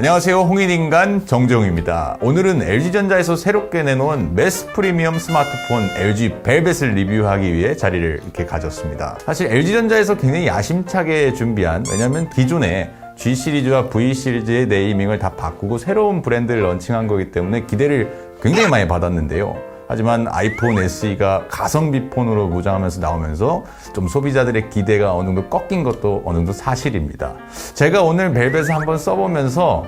안녕하세요, 홍인인간 정재용입니다. 오늘은 LG전자에서 새롭게 내놓은 매스 프리미엄 스마트폰 LG 벨벳을 리뷰하기 위해 자리를 이렇게 가졌습니다. 사실 LG전자에서 굉장히 야심차게 준비한, 왜냐면 기존에 G 시리즈와 V 시리즈의 네이밍을 다 바꾸고 새로운 브랜드를 런칭한 거기 때문에 기대를 굉장히 많이 받았는데요. 하지만 아이폰 SE가 가성비 폰으로 무장하면서 나오면서 좀 소비자들의 기대가 어느 정도 꺾인 것도 어느 정도 사실입니다. 제가 오늘 벨벳을 한번 써보면서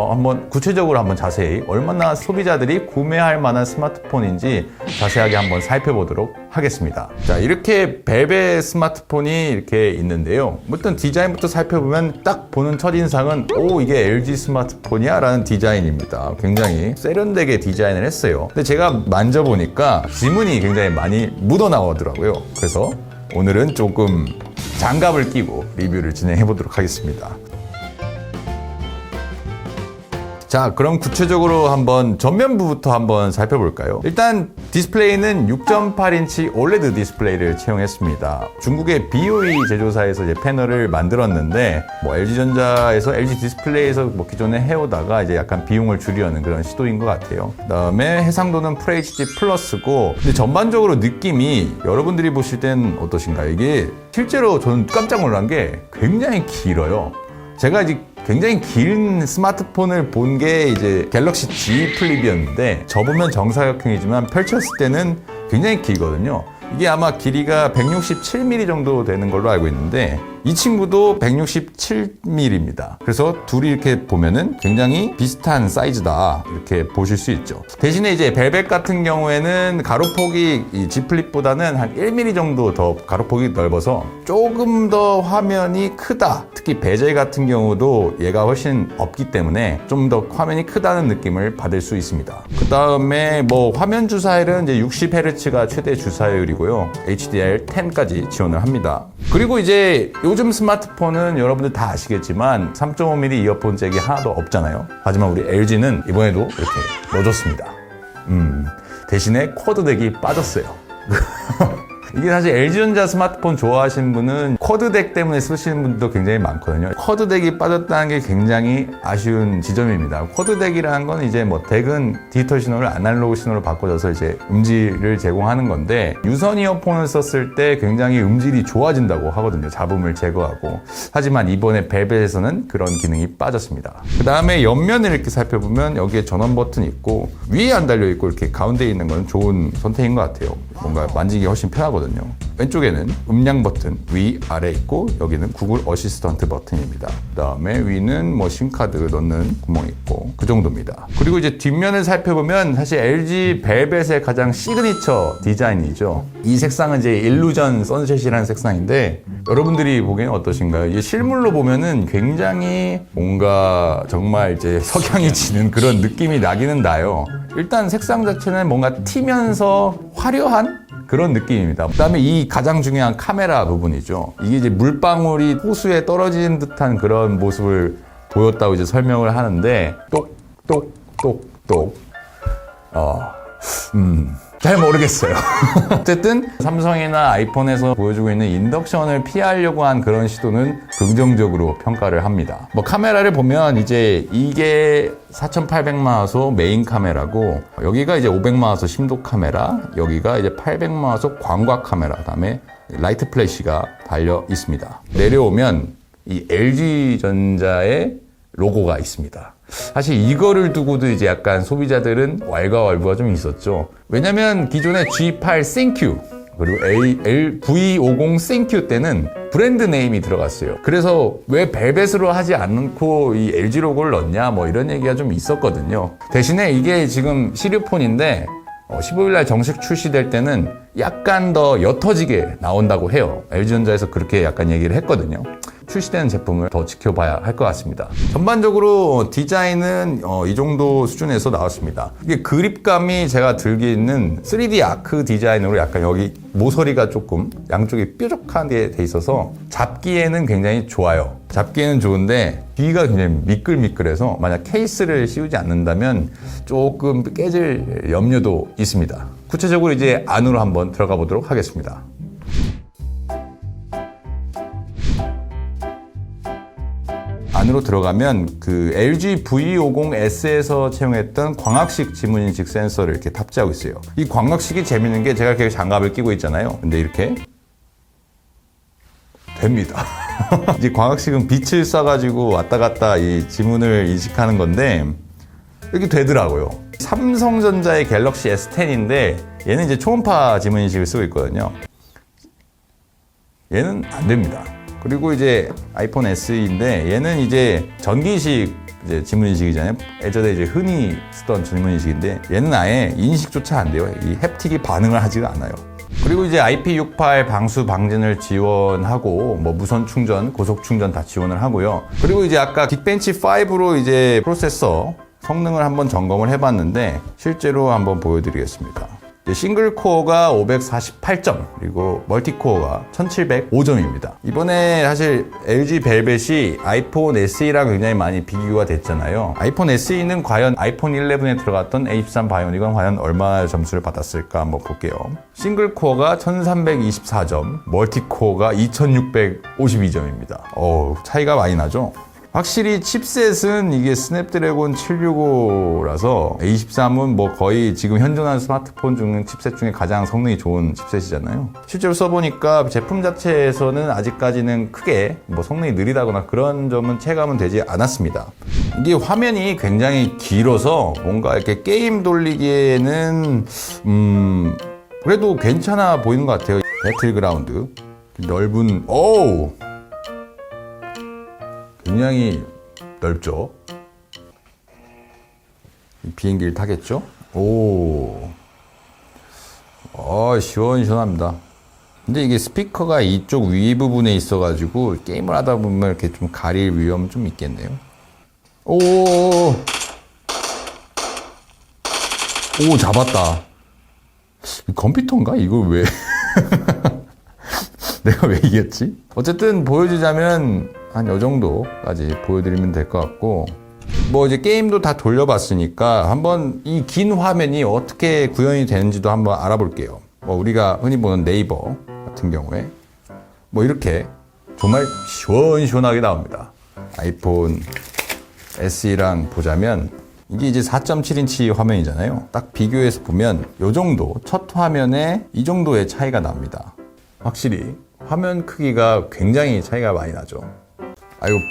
한번 구체적으로 한번 자세히 얼마나 소비자들이 구매할 만한 스마트폰인지 자세하게 한번 살펴보도록 하겠습니다. 자, 이렇게 벨벳 스마트폰이 이렇게 있는데요. 일단 디자인부터 살펴보면 딱 보는 첫인상은 이게 LG 스마트폰이야? 라는 디자인입니다. 굉장히 세련되게 디자인을 했어요. 근데 제가 만져보니까 지문이 굉장히 많이 묻어나오더라고요. 그래서 오늘은 조금 장갑을 끼고 리뷰를 진행해 보도록 하겠습니다. 자, 그럼 구체적으로 한번 전면부부터 한번 살펴볼까요? 일단 디스플레이는 6.8인치 OLED 디스플레이를 채용했습니다. 중국의 BOE 제조사에서 이제 패널을 만들었는데 LG전자에서 LG 디스플레이에서 기존에 해오다가 이제 약간 비용을 줄이려는 그런 시도인 것 같아요. 그다음에 해상도는 FHD 플러스고, 근데 전반적으로 느낌이 여러분들이 보실 땐 어떠신가요? 이게 실제로 저는 깜짝 놀란 게 굉장히 길어요. 제가 이제 굉장히 긴 스마트폰을 본 게 이제 갤럭시 G 플립이었는데 접으면 정사각형이지만 펼쳤을 때는 굉장히 길거든요. 이게 아마 길이가 167mm 정도 되는 걸로 알고 있는데 이 친구도 167mm입니다. 그래서 둘이 이렇게 보면은 굉장히 비슷한 사이즈다 이렇게 보실 수 있죠. 대신에 이제 벨벳 같은 경우에는 가로폭이 이 G 플립보다는 한 1mm 정도 더 가로폭이 넓어서 조금 더 화면이 크다. 특히 베젤 같은 경우도 얘가 훨씬 없기 때문에 좀 더 화면이 크다는 느낌을 받을 수 있습니다. 그 다음에 화면 주사율은 이제 60Hz가 최대 주사율이고요. HDR10까지 지원을 합니다. 그리고 이제 요즘 스마트폰은 여러분들 다 아시겠지만 3.5mm 이어폰 잭이 하나도 없잖아요. 하지만 우리 LG는 이번에도 이렇게 넣어줬습니다. 대신에 쿼드 덱이 빠졌어요. 이게 사실 LG전자 스마트폰 좋아하시는 분은 쿼드덱 때문에 쓰시는 분들도 굉장히 많거든요. 쿼드덱이 빠졌다는 게 굉장히 아쉬운 지점입니다. 쿼드덱이라는 건 이제 덱은 디지털 신호를 아날로그 신호로 바꿔줘서 이제 음질을 제공하는 건데, 유선 이어폰을 썼을 때 굉장히 음질이 좋아진다고 하거든요. 잡음을 제거하고. 하지만 이번에 벨벳에서는 그런 기능이 빠졌습니다. 그 다음에 옆면을 이렇게 살펴보면 여기에 전원 버튼이 있고 위에 안 달려있고 이렇게 가운데에 있는 건 좋은 선택인 것 같아요. 뭔가 만지기 훨씬 편하거든요. 왼쪽에는 음량 버튼 위 아래 있고, 여기는 구글 어시스턴트 버튼입니다. 그 다음에 위는 심카드 넣는 구멍이 있고, 그 정도입니다. 그리고 이제 뒷면을 살펴보면 사실 LG 벨벳의 가장 시그니처 디자인이죠. 이 색상은 이제 일루전 선셋이라는 색상인데 여러분들이 보기에는 어떠신가요? 이 실물로 보면은 굉장히 뭔가 정말 이제 석양이 지는 그런 느낌이 나기는 나요. 일단 색상 자체는 뭔가 튀면서 화려한 그런 느낌입니다. 그 다음에 이 가장 중요한 카메라 부분이죠. 이게 이제 물방울이 호수에 떨어지는 듯한 그런 모습을 보였다고 이제 설명을 하는데, 똑똑똑똑 잘 모르겠어요. 어쨌든 삼성이나 아이폰에서 보여주고 있는 인덕션을 피하려고 한 그런 시도는 긍정적으로 평가를 합니다. 카메라를 보면 이제 이게 4800마소 메인 카메라고, 여기가 이제 500마소 심도 카메라, 여기가 이제 800마소 광각 카메라, 그다음에 라이트 플래시가 달려 있습니다. 내려오면 이 LG전자의 로고가 있습니다. 사실 이거를 두고도 이제 약간 소비자들은 왈가왈부가 좀 있었죠. 왜냐면 기존의 G8 ThinQ 그리고 V50 ThinQ 때는 브랜드 네임이 들어갔어요. 그래서 왜 벨벳으로 하지 않고 이 LG 로고를 넣냐 이런 얘기가 좀 있었거든요. 대신에 이게 지금 시리폰인데 15일날 정식 출시될 때는 약간 더 옅어지게 나온다고 해요. LG전자에서 그렇게 약간 얘기를 했거든요. 출시되는 제품을 더 지켜봐야 할 것 같습니다. 전반적으로 디자인은 이 정도 수준에서 나왔습니다. 이게 그립감이 제가 들기에는 3D 아크 디자인으로 약간 여기 모서리가 조금 양쪽이 뾰족하게 돼 있어서 잡기에는 굉장히 좋아요. 잡기에는 좋은데 뒤가 굉장히 미끌미끌해서 만약 케이스를 씌우지 않는다면 조금 깨질 염려도 있습니다. 구체적으로 이제 안으로 한번 들어가 보도록 하겠습니다. 안으로 들어가면 그 LG V50S에서 채용했던 광학식 지문인식 센서를 이렇게 탑재하고 있어요. 이 광학식이 재밌는 게 제가 이렇게 장갑을 끼고 있잖아요. 근데 이렇게 됩니다. 이 광학식은 빛을 쏴가지고 왔다 갔다 이 지문을 인식하는 건데 이렇게 되더라고요. 삼성전자의 갤럭시 S10인데 얘는 이제 초음파 지문 인식을 쓰고 있거든요. 얘는 안 됩니다. 그리고 이제 아이폰 SE인데 얘는 이제 전기식 이제 지문 인식이잖아요. 예전에 이제 흔히 쓰던 지문 인식인데 얘는 아예 인식조차 안 돼요. 이 햅틱이 반응을 하지가 않아요. 그리고 이제 IP68 방수 방진을 지원하고 뭐 무선 충전, 고속 충전 다 지원을 하고요. 그리고 이제 아까 긱벤치 5로 이제 프로세서 성능을 한번 점검을 해봤는데 실제로 한번 보여드리겠습니다. 싱글 코어가 548점, 그리고 멀티 코어가 1705점입니다. 이번에 사실 LG 벨벳이 아이폰 SE랑 굉장히 많이 비교가 됐잖아요. 아이폰 SE는 과연 아이폰 11에 들어갔던 A13 바이오닉은 과연 얼마나 점수를 받았을까 한번 볼게요. 싱글 코어가 1324점, 멀티 코어가 2652점입니다. 차이가 많이 나죠? 확실히 칩셋은 이게 스냅드래곤 765라서 A13은 뭐 거의 지금 현존하는 스마트폰 중 칩셋 중에 가장 성능이 좋은 칩셋이잖아요. 실제로 써보니까 제품 자체에서는 아직까지는 크게 뭐 성능이 느리다거나 그런 점은 체감은 되지 않았습니다. 이게 화면이 굉장히 길어서 뭔가 이렇게 게임 돌리기에는 그래도 괜찮아 보이는 것 같아요. 배틀그라운드 넓은 굉장히 넓죠. 비행기를 타겠죠. 시원시원합니다. 근데 이게 스피커가 이쪽 위 부분에 있어가지고 게임을 하다 보면 이렇게 좀 가릴 위험 좀 있겠네요. 잡았다. 컴퓨터인가? 이걸 왜 내가 왜 이겼지? 어쨌든 보여주자면 한 요 정도까지 보여드리면 될 것 같고, 뭐 이제 게임도 다 돌려봤으니까 한번 이 긴 화면이 어떻게 구현이 되는지도 한번 알아볼게요. 뭐 우리가 흔히 보는 네이버 같은 경우에 뭐 이렇게 정말 시원시원하게 나옵니다. 아이폰 SE랑 보자면 이게 이제 4.7인치 화면이잖아요. 딱 비교해서 보면 요 정도, 첫 화면에 이 정도의 차이가 납니다. 확실히 화면 크기가 굉장히 차이가 많이 나죠.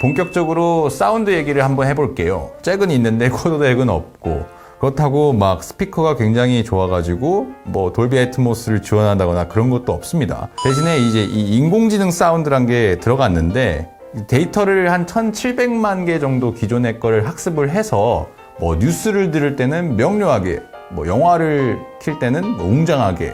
본격적으로 사운드 얘기를 한번 해볼게요. 잭은 있는데 쿼드 잭은 없고, 그렇다고 막 스피커가 굉장히 좋아가지고 뭐 돌비 애트모스를 지원한다거나 그런 것도 없습니다. 대신에 이제 이 인공지능 사운드란 게 들어갔는데 데이터를 한 1700만 개 정도 기존의 거를 학습을 해서 뭐 뉴스를 들을 때는 명료하게, 뭐 영화를 킬 때는 뭐 웅장하게,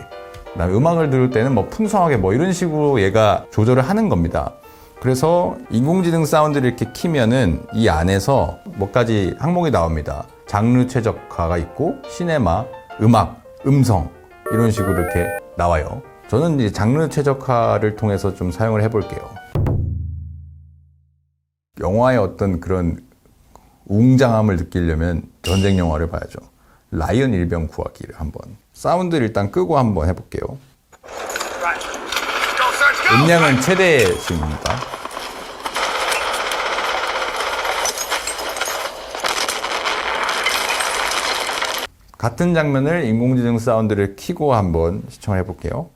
그다음에 음악을 들을 때는 뭐 풍성하게, 뭐 이런 식으로 얘가 조절을 하는 겁니다. 그래서 인공지능 사운드를 이렇게 키면은 이 안에서 몇 가지 항목이 나옵니다. 장르 최적화가 있고, 시네마, 음악, 음성, 이런 식으로 이렇게 나와요. 저는 이제 장르 최적화를 통해서 좀 사용을 해볼게요. 영화의 어떤 그런 웅장함을 느끼려면 전쟁 영화를 봐야죠. 라이언 일병 구하기를 한번. 사운드를 일단 끄고 한번 해볼게요. 음량은 최대입니다. 같은 장면을 인공지능 사운드를 켜고 한번 시청을 해볼게요.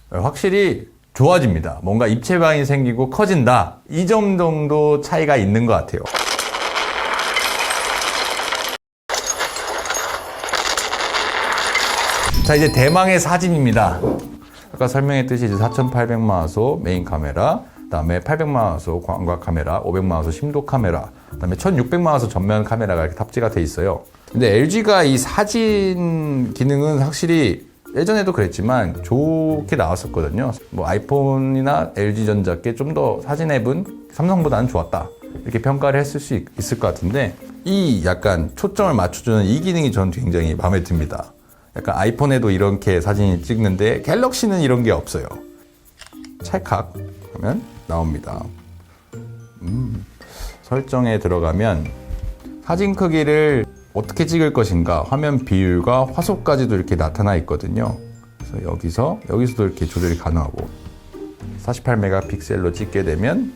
확실히 좋아집니다. 뭔가 입체감이 생기고 커진다. 이 정도 차이가 있는 것 같아요. 자, 이제 대망의 사진입니다. 아까 설명했듯이 이제 4800만 화소 메인 카메라, 그다음에 800만 화소 광각 카메라, 500만 화소 심도 카메라, 그다음에 1600만 화소 전면 카메라가 이렇게 탑재가 돼 있어요. 근데 LG가 이 사진 기능은 확실히 예전에도 그랬지만 좋게 나왔었거든요. 뭐 아이폰이나 LG전자께 좀 더 사진 앱은 삼성보다는 좋았다, 이렇게 평가를 했을 수 있을 것 같은데, 이 약간 초점을 맞춰주는 이 기능이 저는 굉장히 마음에 듭니다. 약간 아이폰에도 이렇게 사진이 찍는데 갤럭시는 이런 게 없어요. 찰칵 하면 나옵니다. 설정에 들어가면 사진 크기를 어떻게 찍을 것인가, 화면 비율과 화소까지도 이렇게 나타나 있거든요. 그래서 여기서도 이렇게 조절이 가능하고 48메가픽셀로 찍게 되면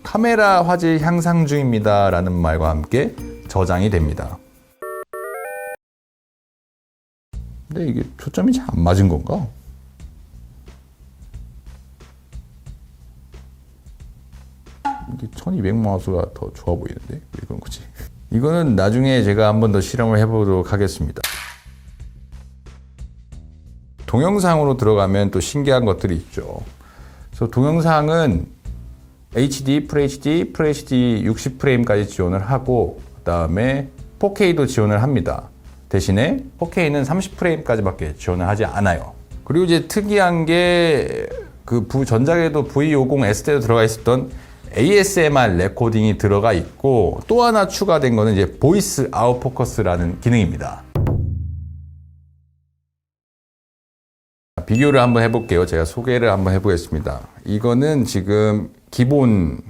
카메라 화질 향상 중입니다 라는 말과 함께 저장이 됩니다. 근데 이게 초점이 잘 안 맞은 건가? 이게 1200마우스가 더 좋아 보이는데 왜 그런 거지? 이거는 나중에 제가 한 번 더 실험을 해보도록 하겠습니다. 동영상으로 들어가면 또 신기한 것들이 있죠. 그래서 동영상은 HD, FHD, FHD 60프레임까지 지원을 하고 그 다음에 4K도 지원을 합니다. 대신에 4K는 30프레임까지밖에 지원을 하지 않아요. 그리고 이제 특이한 게 그 전작에도 V50S 때도 들어가 있었던 ASMR 레코딩이 들어가 있고 또 하나 추가된 거는 이제 보이스 아웃 포커스라는 기능입니다. 비교를 한번 해볼게요. 제가 소개를 한번 해보겠습니다. 이거는 지금 기본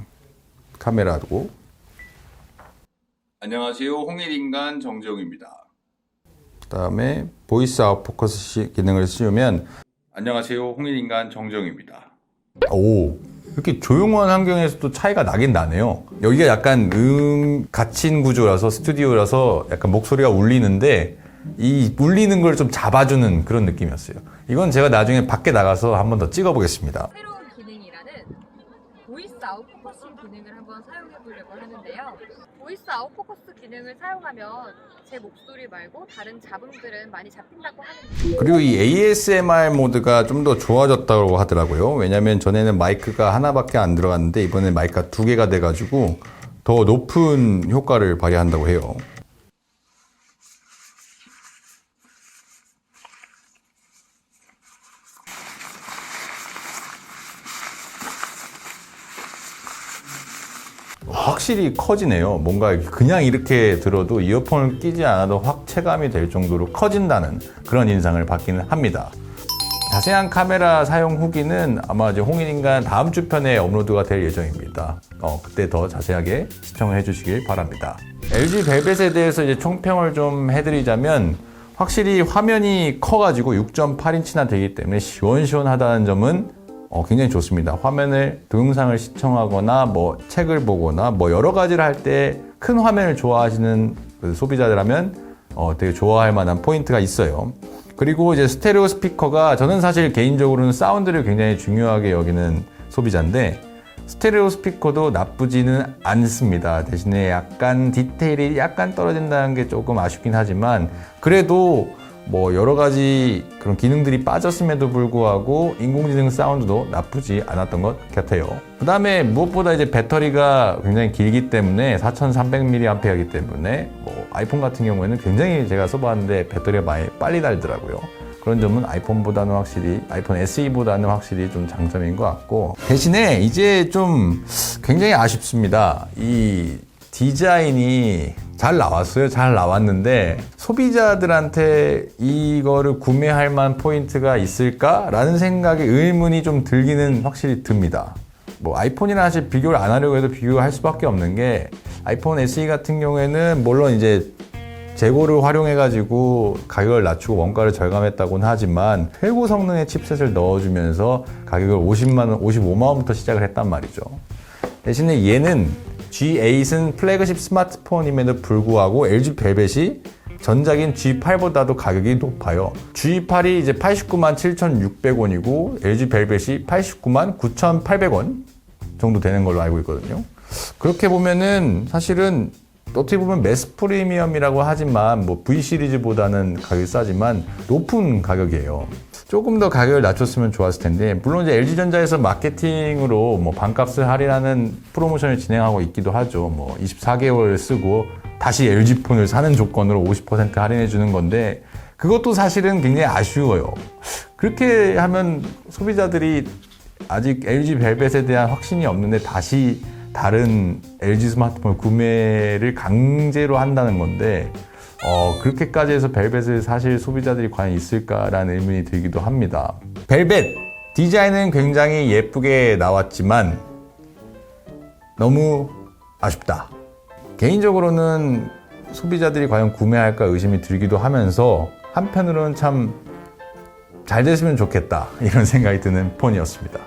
카메라고. 안녕하세요. 홍일인간 정재웅입니다. 그 다음에 보이스 아웃 포커스 기능을 씌우면 안녕하세요. 홍일인간 정재웅입니다. 오, 이렇게 조용한 환경에서도 차이가 나긴 나네요. 여기가 약간 갇힌 구조라서 스튜디오라서 약간 목소리가 울리는데 이 울리는 걸 좀 잡아주는 그런 느낌이었어요. 이건 제가 나중에 밖에 나가서 한 번 더 찍어보겠습니다. 새로운 기능이라는 보이스 아웃 포커스 기능을 한번 사용해 보려고 하는데요. 보이스 아웃 포커스 기능을 사용하면 제 목소리 말고 다른 잡음들은 많이 잡힌다고 하는데, 그리고 이 ASMR 모드가 좀 더 좋아졌다고 하더라고요. 왜냐면 전에는 마이크가 하나밖에 안 들어갔는데 이번에 마이크가 2개가 돼가지고 더 높은 효과를 발휘한다고 해요. 확실히 커지네요. 뭔가 그냥 이렇게 들어도 이어폰을 끼지 않아도 확 체감이 될 정도로 커진다는 그런 인상을 받기는 합니다. 자세한 카메라 사용 후기는 아마 이제 홍일인간 다음 주 편에 업로드가 될 예정입니다. 그때 더 자세하게 시청을 해주시길 바랍니다. LG 벨벳에 대해서 이제 총평을 좀 해드리자면 확실히 화면이 커가지고 6.8인치나 되기 때문에 시원시원하다는 점은 굉장히 좋습니다. 화면을, 동영상을 시청하거나 뭐 책을 보거나 뭐 여러 가지를 할 때 큰 화면을 좋아하시는 소비자들하면 되게 좋아할 만한 포인트가 있어요. 그리고 이제 스테레오 스피커가 저는 사실 개인적으로는 사운드를 굉장히 중요하게 여기는 소비자인데 스테레오 스피커도 나쁘지는 않습니다. 대신에 약간 디테일이 약간 떨어진다는 게 조금 아쉽긴 하지만 그래도 뭐 여러 가지 그런 기능들이 빠졌음에도 불구하고 인공지능 사운드도 나쁘지 않았던 것 같아요. 그 다음에 무엇보다 이제 배터리가 굉장히 길기 때문에 4300mAh이기 때문에 뭐 아이폰 같은 경우에는 굉장히 제가 써봤는데 배터리가 많이 빨리 닳더라고요. 그런 점은 아이폰보다는 확실히 아이폰 SE보다는 확실히 좀 장점인 것 같고 대신에 이제 좀 굉장히 아쉽습니다. 이 디자인이 잘 나왔어요. 잘 나왔는데 소비자들한테 이거를 구매할 만한 포인트가 있을까라는 생각에 의문이 좀 들기는 확실히 듭니다. 뭐 아이폰이랑 사실 비교를 안 하려고 해도 비교할 수밖에 없는 게 아이폰 SE 같은 경우에는 물론 이제 재고를 활용해가지고 가격을 낮추고 원가를 절감했다고는 하지만 최고 성능의 칩셋을 넣어주면서 가격을 50만원, 55만원부터 시작을 했단 말이죠. 대신에 얘는 G8은 플래그십 스마트폰임에도 불구하고 LG 벨벳이 전작인 G8보다도 가격이 높아요. G8이 이제 89만 7,600원이고 LG 벨벳이 89만 9,800원 정도 되는 걸로 알고 있거든요. 그렇게 보면은 사실은 어떻게 보면 매스 프리미엄이라고 하지만 뭐 V 시리즈보다는 가격이 싸지만 높은 가격이에요. 조금 더 가격을 낮췄으면 좋았을 텐데 물론 이제 LG전자에서 마케팅으로 뭐 반값을 할인하는 프로모션을 진행하고 있기도 하죠. 뭐 24개월 쓰고 다시 LG폰을 사는 조건으로 50% 할인해 주는 건데 그것도 사실은 굉장히 아쉬워요. 그렇게 하면 소비자들이 아직 LG 벨벳에 대한 확신이 없는데 다시 다른 LG 스마트폰 구매를 강제로 한다는 건데 그렇게까지 해서 벨벳을 사실 소비자들이 과연 있을까라는 의문이 들기도 합니다. 벨벳 디자인은 굉장히 예쁘게 나왔지만 너무 아쉽다. 개인적으로는 소비자들이 과연 구매할까 의심이 들기도 하면서 한편으로는 참 잘 됐으면 좋겠다 이런 생각이 드는 폰이었습니다.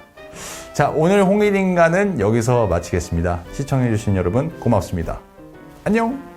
자, 오늘 홍일인간은 여기서 마치겠습니다. 시청해주신 여러분 고맙습니다. 안녕!